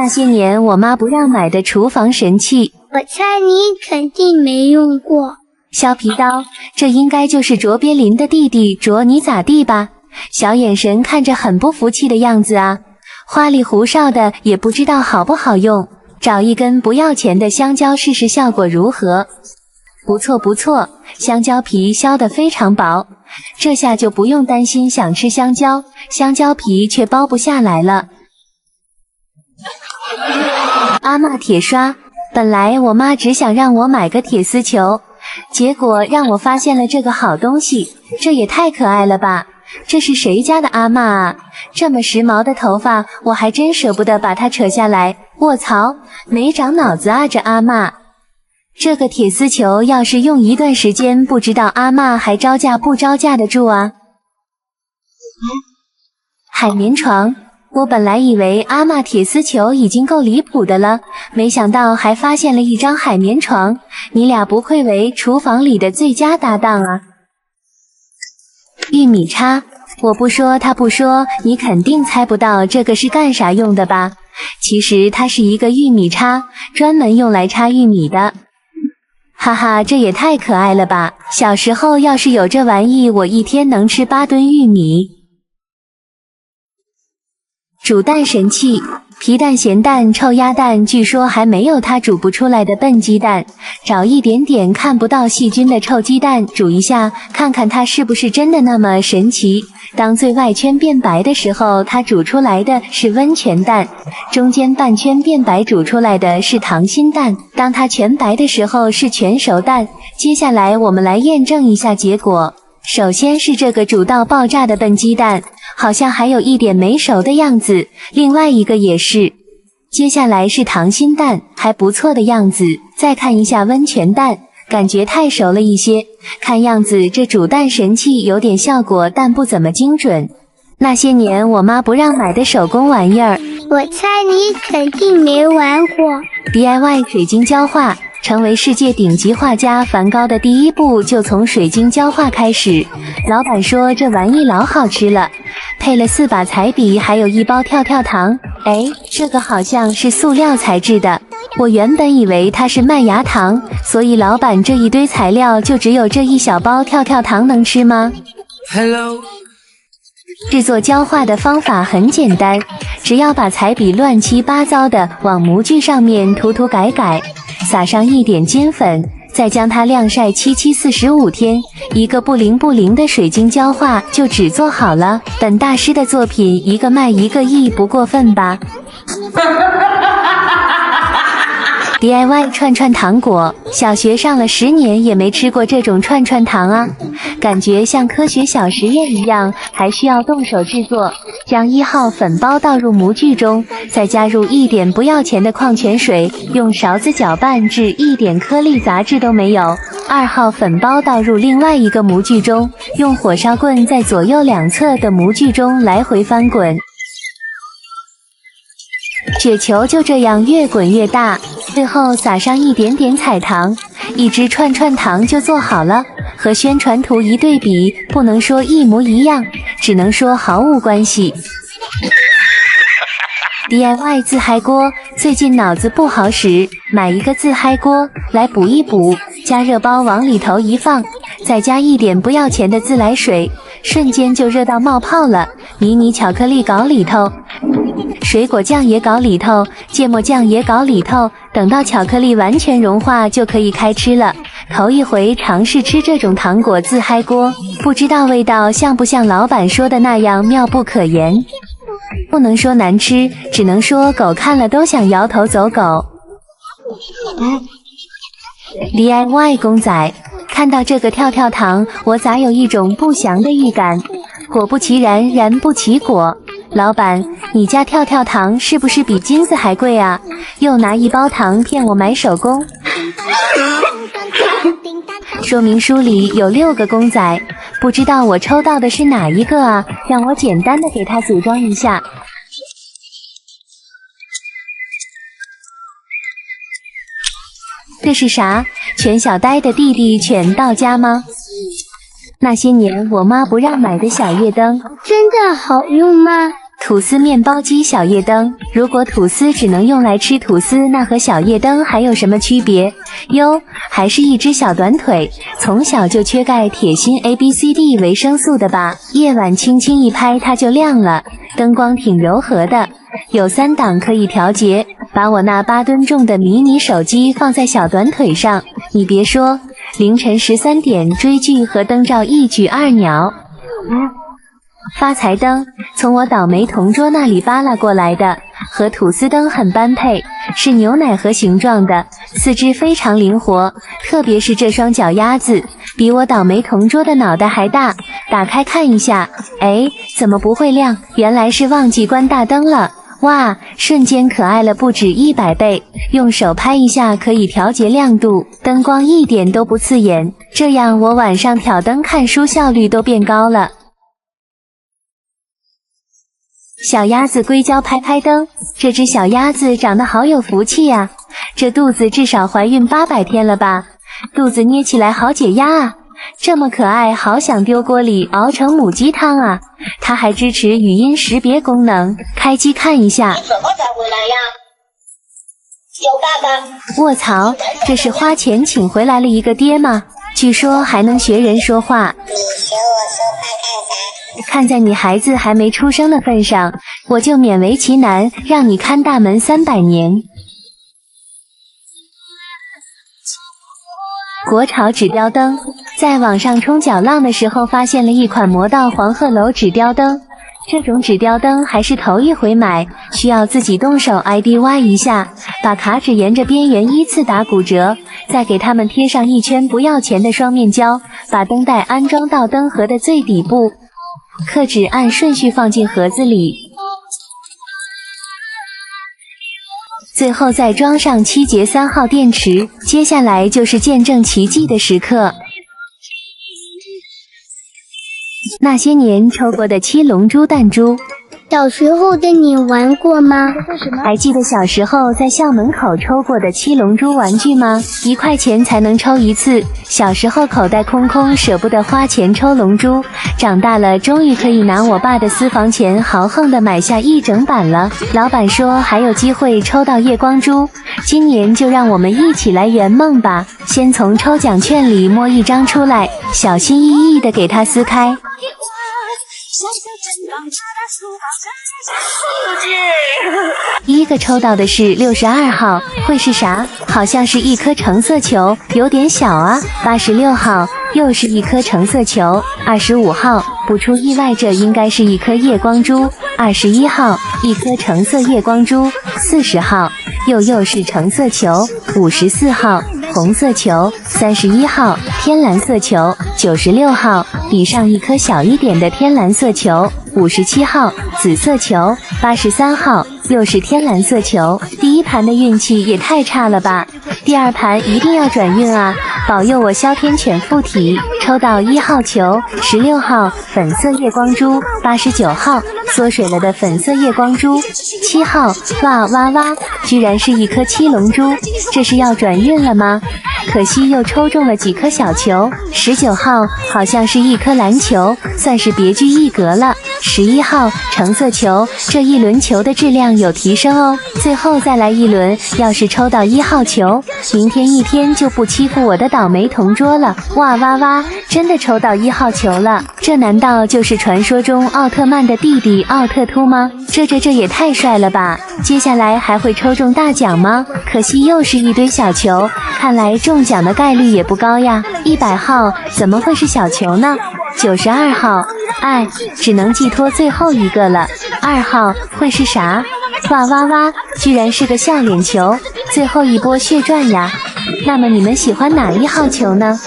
那些年我妈不让买的厨房神器，我猜你肯定没用过。削皮刀，这应该就是卓别林的弟弟卓你咋地吧？小眼神看着很不服气的样子啊，花里胡哨的也不知道好不好用。找一根不要钱的香蕉试试效果如何？不错不错，香蕉皮削得非常薄，这下就不用担心想吃香蕉，香蕉皮却剥不下来了。阿嬷铁刷，本来我妈只想让我买个铁丝球，结果让我发现了这个好东西，这也太可爱了吧！这是谁家的阿嬷啊？这么时髦的头发，我还真舍不得把它扯下来。卧槽，没长脑子啊这阿嬷！这个铁丝球要是用一段时间，不知道阿嬷还招架不招架得住啊！海绵床，我本来以为阿嬷铁丝球已经够离谱的了，没想到还发现了一张海绵床，你俩不愧为厨房里的最佳搭档啊！玉米叉，我不说他不说，你肯定猜不到这个是干啥用的吧？其实它是一个玉米叉，专门用来插玉米的。哈哈，这也太可爱了吧！小时候要是有这玩意，我一天能吃8吨玉米。煮蛋神器，皮蛋、咸蛋、臭鸭蛋，据说还没有它煮不出来的笨鸡蛋。找一点点看不到细菌的臭鸡蛋煮一下，看看它是不是真的那么神奇。当最外圈变白的时候，它煮出来的是温泉蛋；中间半圈变白煮出来的是溏心蛋；当它全白的时候是全熟蛋。接下来我们来验证一下结果。首先是这个煮到爆炸的笨鸡蛋，好像还有一点没熟的样子，另外一个也是。接下来是溏心蛋，还不错的样子。再看一下温泉蛋，感觉太熟了一些，看样子这煮蛋神器有点效果，但不怎么精准。那些年我妈不让买的手工玩意儿，我猜你肯定没玩过。 DIY 水晶胶画，成为世界顶级画家梵高的第一步就从水晶胶画开始。老板说这玩意老好吃了，配了4把彩笔，还有1包跳跳糖。哎，这个好像是塑料材质的，我原本以为它是麦芽糖，所以老板这一堆材料就只有这一小包跳跳糖能吃吗？ Hello。制作胶画的方法很简单，只要把彩笔乱七八糟的往模具上面涂涂改改，撒上一点金粉，再将它晾晒745天，一个不灵不灵的水晶胶画就制作好了。本大师的作品一个卖1个亿，不过分吧？DIY 串串糖果，小学上了10年也没吃过这种串串糖啊，感觉像科学小实验一样，还需要动手制作。将1号粉包倒入模具中，再加入一点不要钱的矿泉水，用勺子搅拌至一点颗粒杂质都没有。2号粉包倒入另外一个模具中，用火烧棍在左右两侧的模具中来回翻滚。雪球就这样越滚越大，最后撒上一点点彩糖，一只串串糖就做好了。和宣传图一对比，不能说一模一样，只能说毫无关系。DIY 自嗨锅，最近脑子不好使，买一个自嗨锅来补一补，加热包往里头一放，再加一点不要钱的自来水，瞬间就热到冒泡了。迷你巧克力搞里头，水果酱也搞里头，芥末酱也搞里头，等到巧克力完全融化就可以开吃了。头一回尝试吃这种糖果自嗨锅，不知道味道像不像老板说的那样妙不可言。不能说难吃，只能说狗看了都想摇头走狗。DIY 公仔，看到这个跳跳糖，我咋有一种不祥的预感？果不其然，然不其果。老板，你家跳跳糖是不是比金子还贵啊？又拿1包糖骗我买手工。说明书里有6个公仔，不知道我抽到的是哪一个啊？让我简单的给它组装一下。这是啥？犬小呆的弟弟犬到家吗？那些年我妈不让买的小夜灯，真的好用吗？吐司面包机小夜灯，如果吐司只能用来吃吐司，那和小夜灯还有什么区别？哟，还是一只小短腿，从小就缺钙、铁锌、ABCD 维生素的吧？夜晚轻轻一拍它就亮了，灯光挺柔和的，有3档可以调节。把我那8吨重的迷你手机放在小短腿上，你别说，凌晨13点追剧和灯罩一举2鸟。发财灯从我倒霉同桌那里扒拉过来的，和吐司灯很般配，是牛奶盒形状的，四肢非常灵活，特别是这双脚丫子，比我倒霉同桌的脑袋还大。打开看一下，哎，怎么不会亮？原来是忘记关大灯了。哇，瞬间可爱了不止100倍，用手拍一下可以调节亮度，灯光一点都不刺眼，这样我晚上挑灯看书效率都变高了。小鸭子硅胶拍拍灯，这只小鸭子长得好有福气呀，这肚子至少怀孕800天了吧，肚子捏起来好解压啊，这么可爱，好想丢锅里熬成母鸡汤啊。它还支持语音识别功能，开机看一下。你什么才回来呀？有爸爸。卧槽，这是花钱请回来了一个爹吗？据说还能学人说话。你学我说话干啥？看在你孩子还没出生的份上，我就勉为其难让你看大门300年。国潮纸雕灯，在网上冲脚浪的时候发现了一款魔道黄鹤楼纸雕灯，这种纸雕灯还是头一回买，需要自己动手 IDY 一下，把卡纸沿着边缘依次打骨折，再给它们贴上一圈不要钱的双面胶，把灯带安装到灯盒的最底部，刻纸按顺序放进盒子里，最后再装上7节3号电池，接下来就是见证奇迹的时刻。那些年抽过的7龙珠弹珠，小时候的你玩过吗？还记得小时候在校门口抽过的7龙珠玩具吗？1块钱才能抽一次，小时候口袋空空，舍不得花钱抽龙珠，长大了终于可以拿我爸的私房钱豪横地买下1整版了。老板说还有机会抽到夜光珠，今年就让我们一起来圆梦吧。先从抽奖券里摸一张出来，小心翼翼地给它撕开。第一个抽到的是62号，会是啥？好像是一颗橙色球，有点小啊。86号又是一颗橙色球。25号不出意外，这应该是一颗夜光珠。21号一颗橙色夜光珠。40号又是橙色球。54号红色球。31号天蓝色球。96号比上一颗小一点的天蓝色球。57号紫色球。83号又是天蓝色球。第一盘的运气也太差了吧，第2盘一定要转运啊，保佑我哮天犬附体，抽到1号球。16号粉色夜光珠。89号缩水了的粉色夜光珠。7号哇哇哇，居然是一颗7龙珠，这是要转运了吗？可惜又抽中了几颗小球。19号好像是一颗篮球，算是别具一格了。11号橙色球，这一轮球的质量有提升哦。最后再来一轮，要是抽到1号球，明天一天就不欺负我的倒霉同桌了。哇哇哇，真的抽到1号球了，这难道就是传说中奥特曼的弟弟奥特秃吗？这也太帅了吧！接下来还会抽中大奖吗？可惜又是一堆小球，看来中奖的概率也不高呀。100号怎么会是小球呢？92号，只能寄托最后一个了。2号会是啥？哇哇哇，居然是个笑脸球，最后一波血赚呀！那么你们喜欢哪1号球呢？